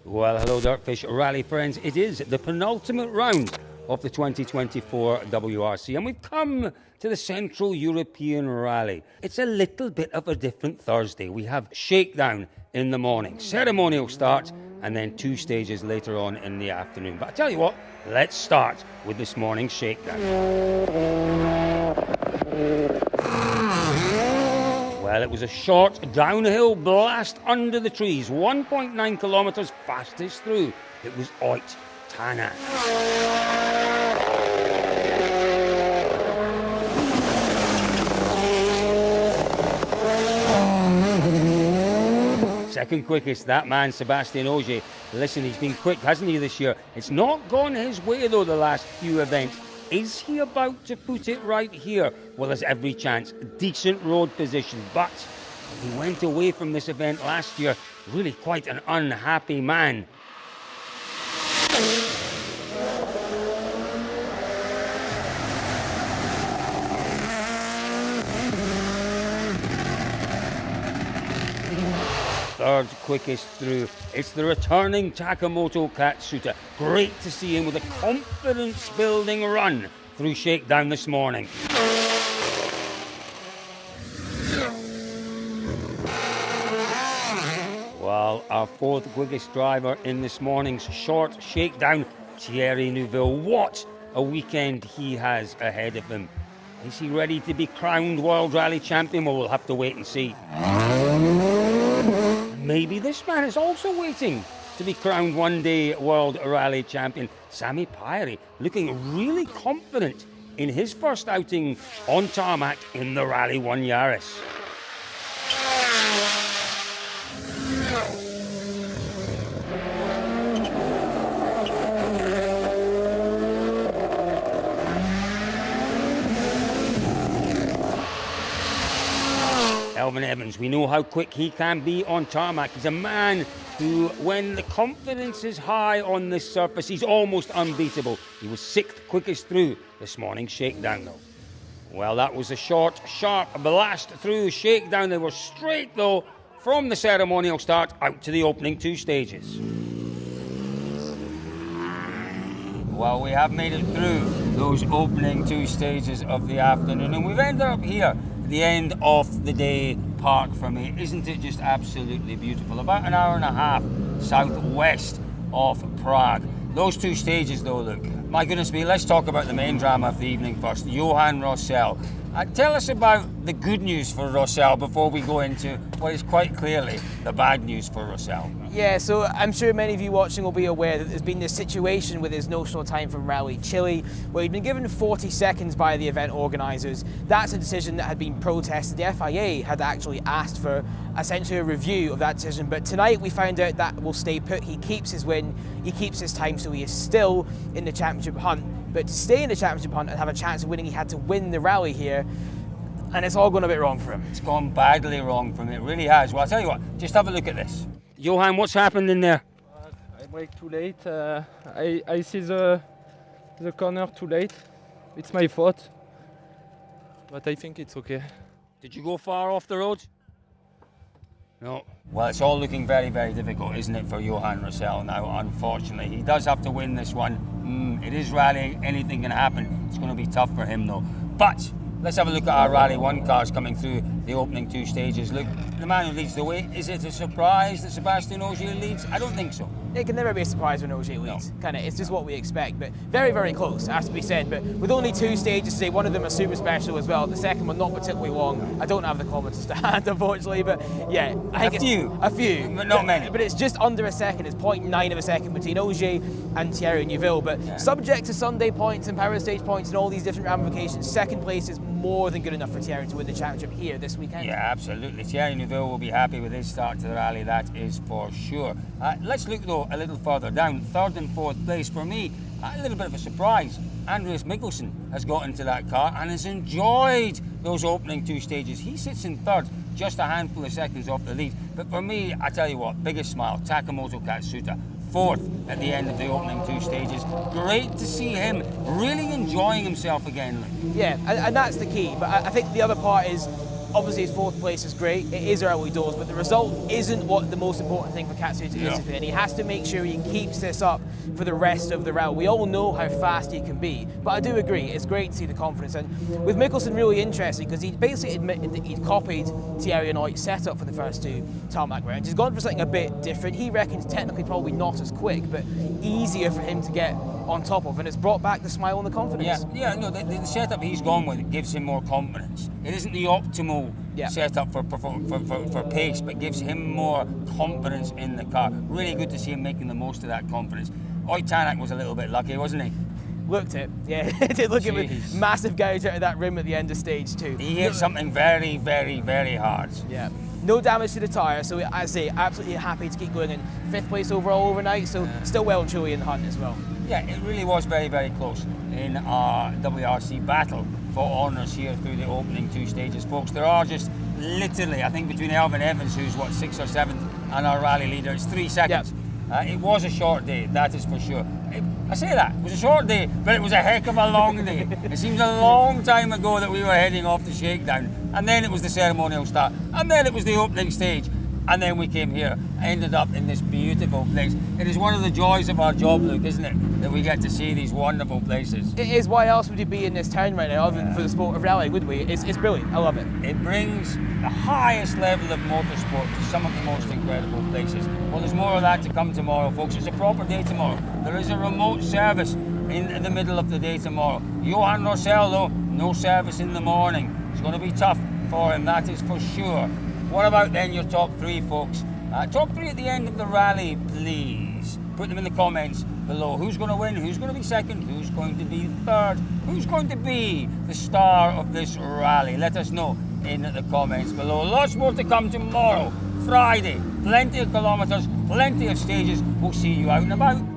Well, hello Dirtfish Rally friends. It is the penultimate round of the 2024 WRC and we've come to the Central European Rally. It's a little bit of a different Thursday. We have shakedown in the morning, ceremonial start, and then 2 stages later on in the afternoon. But I tell you what, let's start with this morning's shakedown. Well, it was a short downhill blast under the trees, 1.9 kilometres fastest through. It was Oit Tana. Second quickest, that man, Sébastien Ogier. Listen, he's been quick, hasn't he, this year? It's not gone his way, though, the last few events. Is he about to put it right here? Well, there's every chance. Decent road position, but he went away from this event last year really quite an unhappy man. Third quickest through. It's the returning Takamoto Katsuta. Great to see him with a confidence-building run through shakedown this morning. Well, our fourth quickest driver in this morning's short shakedown, Thierry Neuville. What a weekend he has ahead of him. Is he ready to be crowned World Rally Champion? Well, we'll have to wait and see. Maybe this man is also waiting to be crowned one-day World Rally Champion. Sami Pairi looking really confident in his first outing on tarmac in the Rally 1 Yaris. Elvin Evans, we know how quick he can be on tarmac. He's a man who, when the confidence is high on this surface, he's almost unbeatable. He was 6th quickest through this morning's shakedown, though. Well, that was a short, sharp blast through shakedown. They were straight, though, from the ceremonial start out to the opening 2 stages. Well, we have made it through those opening 2 stages of the afternoon, and we've ended up here. The end of the day park for me. Isn't it just absolutely beautiful? About an hour and a half southwest of Prague. Those 2 stages though, look, my goodness me, let's talk about the main drama of the evening first. Johan Rossell. Tell us about the good news for Rossell before we go into what is quite clearly the bad news for Rossell. Yeah, so I'm sure many of you watching will be aware that there's been this situation with his notional time from Rally Chile, where he'd been given 40 seconds by the event organisers. That's a decision that had been protested. The FIA had actually asked for essentially a review of that decision, but tonight we found out that will stay put. He keeps his win, he keeps his time, so he is still in the championship hunt. But to stay in the championship hunt and have a chance of winning, he had to win the rally here, and it's all gone a bit wrong for him. It's gone badly wrong for him, it really has. Well, I'll tell you what, just have a look at this. Johan, what's happened in there? I brake too late. I see the corner too late. It's my fault, but I think it's okay. Did you go far off the road? No. Well, it's all looking very, very difficult, isn't it, for Johan Rossell now, unfortunately. He does have to win this one. It is rallying, anything can happen. It's going to be tough for him, though. But let's have a look at our Rally 1 cars coming through the opening 2 stages. Look, the man who leads the way, is it a surprise that Sébastien Ogier leads? I don't think so. It can never be a surprise when Ogier leads. No. It's just what we expect, but very, very close, has to be said. But with only 2 stages today, one of them is super special as well. The second one not particularly long. I don't have the kilometres to hand, unfortunately, but yeah, I think a few, but not many. But it's just under a second. It's 0.9 of a second between Ogier and Thierry Neuville. But subject to Sunday points and power stage points and all these different ramifications, second place is more than good enough for Thierry to win the championship here this weekend. Yeah, absolutely. Thierry Neuville will be happy with his start to the rally, that is for sure. Let's look though a little further down. 3rd and 4th place for me, a little bit of a surprise. Andreas Mikkelsen has got into that car and has enjoyed those opening 2 stages. He sits in 3rd, just a handful of seconds off the lead. But for me, I tell you what, biggest smile, Takamoto Katsuta. 4th at the end of the opening 2 stages. Great to see him really enjoying himself again. Yeah, and that's the key. But I think the other part is obviously his 4th place is great, it is early doors, but the result isn't what the most important thing for Katsuta is today, and he has to make sure he keeps this up for the rest of the rally. We all know how fast he can be, but I do agree, it's great to see the confidence. And with Mikkelsen, really interesting, because he basically admitted that he'd copied Thierry Neut's setup for the first 2 tarmac rounds. He's gone for something a bit different. He reckons technically probably not as quick, but easier for him to get on top of, and it's brought back the smile and the confidence. No, the setup he's gone with gives him more confidence. It isn't the optimal setup for pace, but gives him more confidence in the car. Really good to see him making the most of that confidence. Tanak was a little bit lucky, wasn't he? Looked it, yeah. It did look at with massive gouge out of that rim at the end of stage 2. He hit something very, very, very hard. Yeah. No damage to the tyre, so I say absolutely happy to keep going in 5th place overall overnight, so still well and truly in the hunt as well. Yeah, it really was very, very close in our WRC battle for honours here through the opening 2 stages, folks. There are just literally, I think between Elvin Evans, who's 6th or 7th, and our rally leader, it's 3 seconds. It was a short day, that is for sure. I say that, it was a short day, but it was a heck of a long day. It seems a long time ago that we were heading off the shakedown, and then it was the ceremonial start, and then it was the opening stage, and then we came here, ended up in this beautiful place. It is one of the joys of our job, Luke, isn't it? That we get to see these wonderful places. It is. Why else would you be in this town right now other than for the sport of rally, would we? It's brilliant. I love it. It brings the highest level of motorsport to some of the most incredible places. Well, there's more of that to come tomorrow, folks. It's a proper day tomorrow. There is a remote service in the middle of the day tomorrow. Johan Rossell, though, no service in the morning. It's going to be tough for him, that is for sure. What about then your top 3, folks? Top 3 at the end of the rally, please. Put them in the comments below. Who's going to win? Who's going to be 2nd? Who's going to be 3rd? Who's going to be the star of this rally? Let us know in the comments below. Lots more to come tomorrow, Friday. Plenty of kilometres, plenty of stages. We'll see you out and about.